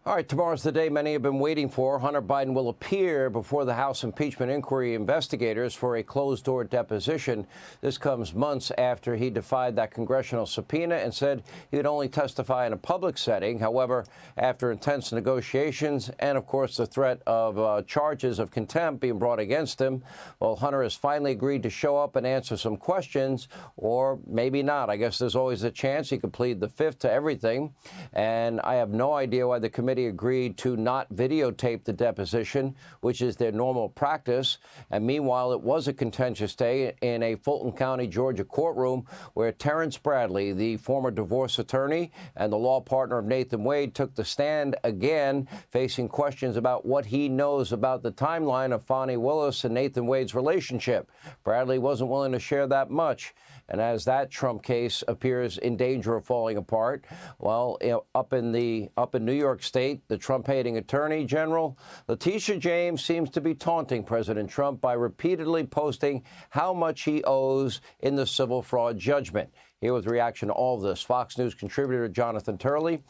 All right, tomorrow's the day many have been waiting for. Hunter Biden will appear before the House impeachment inquiry investigators for a closed-door deposition. This comes months after he defied that congressional subpoena and said he would only testify in a public setting. However, after intense negotiations and, of course, the threat of charges of contempt being brought against him, well, Hunter has finally agreed to show up and answer some questions, or maybe not. I guess there's always a chance he could plead the fifth to everything, and I have no idea why the committee agreed to not videotape the deposition, which is their normal practice. And meanwhile, it was a contentious day in a Fulton County, Georgia courtroom where Terrence Bradley, the former divorce attorney and the law partner of Nathan Wade, took the stand again, facing questions about what he knows about the timeline of Fani Willis and Nathan Wade's relationship. Bradley wasn't willing to share that much. And as that Trump case appears in danger of falling apart, well, up in New York State, the Trump-hating Attorney General, Letitia James, seems to be taunting President Trump by repeatedly posting how much he owes in the civil fraud judgment. Here with reaction to all of this, Fox News contributor Jonathan Turley.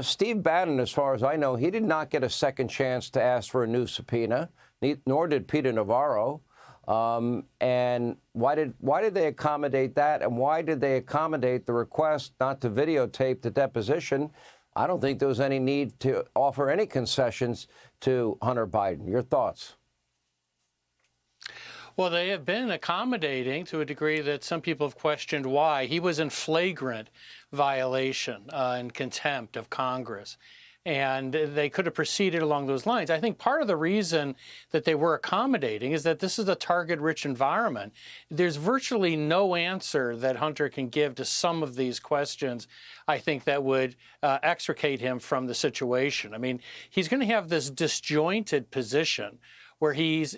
Steve Bannon, as far as I know, he did not get a second chance to ask for a new subpoena, nor did Peter Navarro. And why did they accommodate that? And why did they accommodate the request not to videotape the deposition? I don't think there was any need to offer any concessions to Hunter Biden. Your thoughts? Well, they have been accommodating to a degree that some people have questioned why. He was in flagrant violation and contempt of Congress. And they could have proceeded along those lines. I think part of the reason that they were accommodating is that this is a target-rich environment. There's virtually no answer that Hunter can give to some of these questions, I think, that would extricate him from the situation. I mean, he's going to have this disjointed position where he's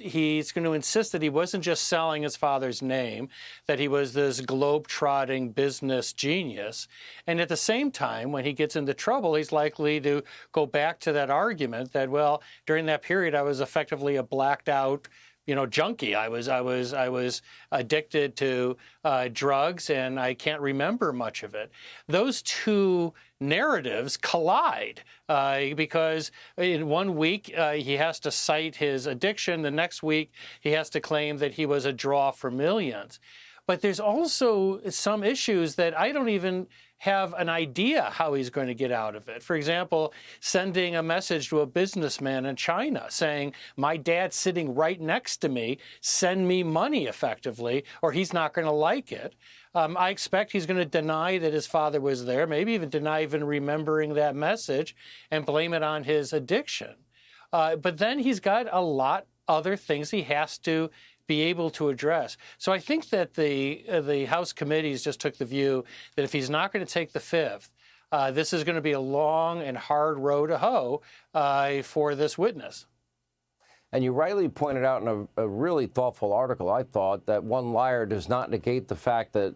going to insist that he wasn't just selling his father's name, that he was this globe-trotting business genius. And at the same time, when he gets into trouble, he's likely to go back to that argument that, well, during that period, I was effectively a blacked out junkie. I was addicted to drugs, and I can't remember much of it. Those two narratives collide because in 1 week he has to cite his addiction. The next week he has to claim that he was a draw for millions. But there's also some issues that I don't even have an idea how he's going to get out of it. For example, sending a message to a businessman in China saying, my dad's sitting right next to me, send me money effectively, or he's not going to like it. I expect he's going to deny that his father was there, maybe even deny even remembering that message and blame it on his addiction. But then he's got a lot other things he has to be able to address. So I think that the House committees just took the view that if he's not going to take the fifth, this is going to be a long and hard row to hoe for this witness. And you rightly pointed out in a really thoughtful article, I thought, that one liar does not negate the fact that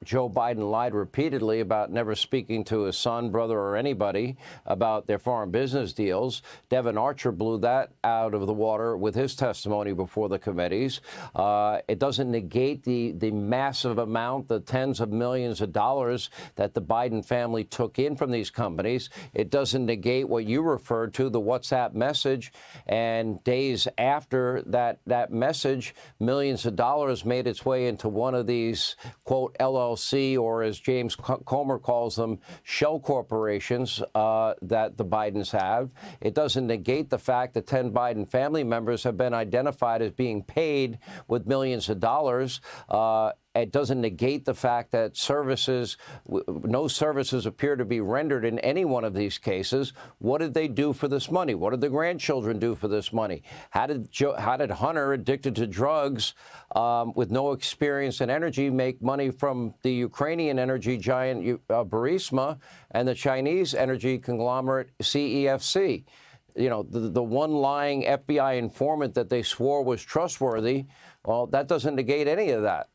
Joe Biden lied repeatedly about never speaking to his son, brother, or anybody about their foreign business deals. Devin Archer blew that out of the water with his testimony before the committees. It doesn't negate the massive amount, the tens of millions of dollars that the Biden family took in from these companies. It doesn't negate what you referred to, the WhatsApp message, and days after that message, millions of dollars made its way into one of these, quote, LLC, or as James Comer calls them, shell corporations that the Bidens have. It doesn't negate the fact that 10 Biden family members have been identified as being paid with millions of dollars. It doesn't negate the fact that no services appear to be rendered in any one of these cases. What did they do for this money? What did the grandchildren do for this money? How did Hunter, addicted to drugs with no experience in energy, make money from the Ukrainian energy giant Burisma and the Chinese energy conglomerate CEFC? The one lying FBI informant that they swore was trustworthy, well, that doesn't negate any of that.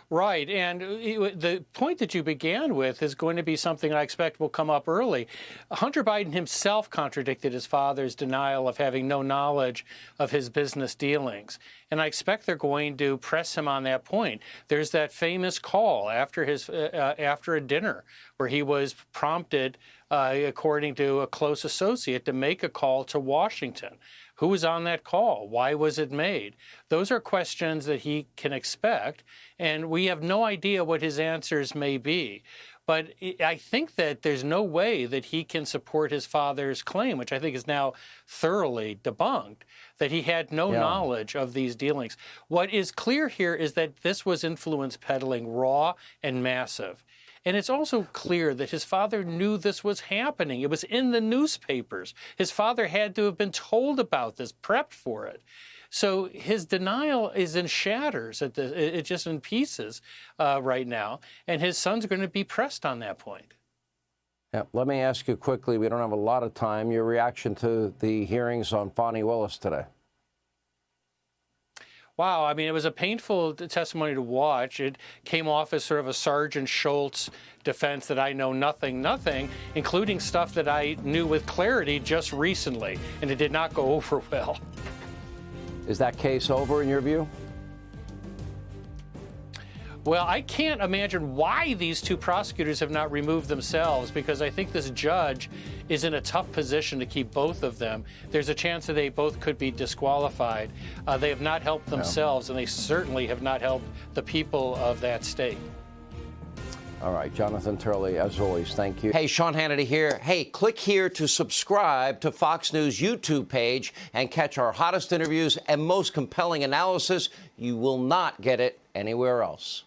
Right. And the point that you began with is going to be something I expect will come up early. Hunter Biden himself contradicted his father's denial of having no knowledge of his business dealings. And I expect they're going to press him on that point. There's that famous call after a dinner where he was prompted, according to a close associate, to make a call to Washington. Who was on that call? Why was it made? Those are questions that he can expect, and we have no idea what his answers may be. But I think that there's no way that he can support his father's claim, which I think is now thoroughly debunked, that he had no knowledge of these dealings. What is clear here is that this was influence peddling, raw and massive. And it's also clear that his father knew this was happening. It was in the newspapers. His father had to have been told about this, prepped for it. So his denial is in shatters, it's just in pieces right now. And his son's going to be pressed on that point. Yeah, let me ask you quickly, we don't have a lot of time, your reaction to the hearings on Fani Willis today. Wow, I mean, it was a painful testimony to watch. It came off as sort of a Sergeant Schultz defense that I know nothing, including stuff that I knew with clarity just recently, and it did not go over well. Is that case over in your view? Well, I can't imagine why these two prosecutors have not removed themselves, because I think this judge is in a tough position to keep both of them. There's a chance that they both could be disqualified. They have not helped themselves, and they certainly have not helped the people of that state. All right, Jonathan Turley, as always, thank you. Hey, Sean Hannity here. Hey, click here to subscribe to Fox News YouTube page and catch our hottest interviews and most compelling analysis. You will not get it anywhere else.